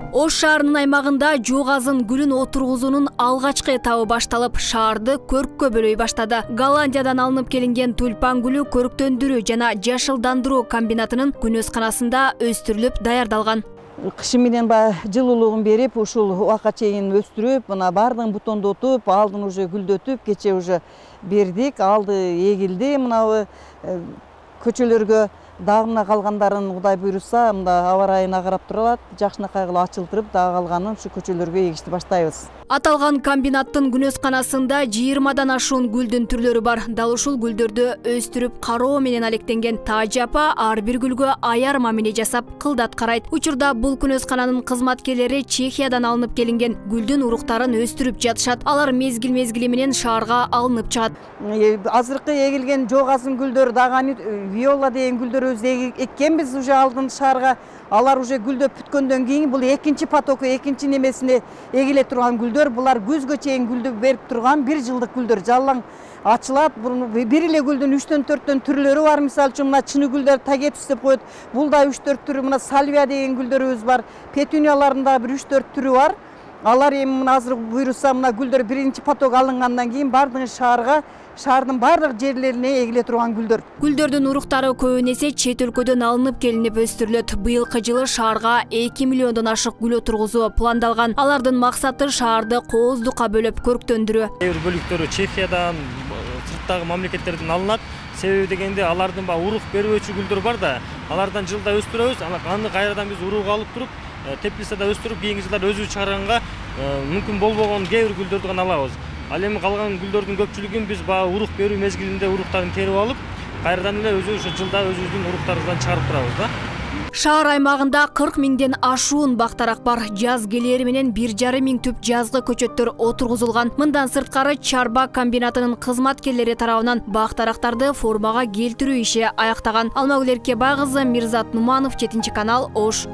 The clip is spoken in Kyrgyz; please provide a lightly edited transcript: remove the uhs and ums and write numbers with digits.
Ош шаарынын аймагында жок азын гүлүн отургузуунун алгачкы этабы башталып, шаарды көрккө бөлөй баштады. Голландиядан алынып келинген тюльпан гүлү көрктөндүрүү жана жашылдандыруу комбинатынын күнөсканасында өстүрүлүп даярдалган. Кышы менен жылуулугун берип, ушул убакка чейин өстүрүп, мына бардыгын бутондотуп, алдын уже гүлдөтүп, кече уже бердик, алды эгилди. Мына көчөлөргө дагына калгандарын Кудай буйруса, мында аба ырайына карап турат, жакшынакай кылып ачылтырып, дагы калганын ушу көчөлөргө эгишти баштайбыз. Аталган комбинаттын күнөсканасында 20дан ашуун гүлдүн түрлөрү бар. Дал ушул гүлдөрдү өстүрүп кароо менен алектенген Таажа апа ар бир гүлгө аяр мамиле жасап, кылдат карайт. Учурда бул күнөскананын кызматкерлери Чехиядан алынып келинген гүлдүн уруктарын өстүрүп жатышат. Алар мезгил менен шаарга алынып чыгат. Азыркы эгилген жок азын гүлдөр, дагы виола деген гүлдөр өзү эккенбиз уже алдын шаарга. Алар уже гүлдөп бүткөндөн кийин бул экинчи потоку, экинчи немесине эгиле турган гүлдөр. Булар күзгө чейин гүлдү берип турган бир жылдык гүлдөр. Жалаң ачылат. Бир эле гүлдүн 3-4 түрлөрү бар. Мисалы үчүн мына чыны гүлдөр тагепс деп коет. Бул да 3-4 түрү. Мына сальвия деген гүлдөрүбүз бар. Петуниялардын да бир 3-4 түрү бар. Алар эми мына азыр буйруса мына гүлдөр биринчи поток алынгандан кийин бардыгы шаардын бардык жерлерине эгиле турган гүлдөр. Гүлдөрдүн уруктары көбүнесе чет өлкөдөн алынып келинип өстүрүлөт. Быйылкы жылы шаарга 2 миллиондон ашык гүл отургузуу пландалган. Алардын максаты шаарды кооздукка бөлөп көрктөндүрүү. Бир бөлүктөрү Чехиядан, сырттагы мамлекеттерден алынат. Себеби дегенде алардын урук берүүчү гүлдөр бар да, алардан жылда өстүрөбүз. Аны кайрадан биз уругга алып туруп, теплицада өстүрүп, кийинки жылдары өзүбүз чыгарганга мүмкүн болбогон кээ бир гүлдөрдү гана алабыз. Ал эми калган гүлдөрдүн көпчүлүгүн биз урук берүү мезгилинде уруктарын терип алып, кайрадан эле өзүбүз жылда өзүбүздүн уруктарыбыздан чыгарып турабыз да. Шаар аймагында 40 миңден ашуун бактарак бар. Жаз келери менен 1,5 миң түп жазгы көчөттөр отургузулган. Мындан сырткары чарба комбинатынын кызматкерлери тарабынан бактарактарды формага келтирүү иши аяктаган. Алмагүл Эркебай кызы, Мирзат Нуманов, 7 канал, Ош.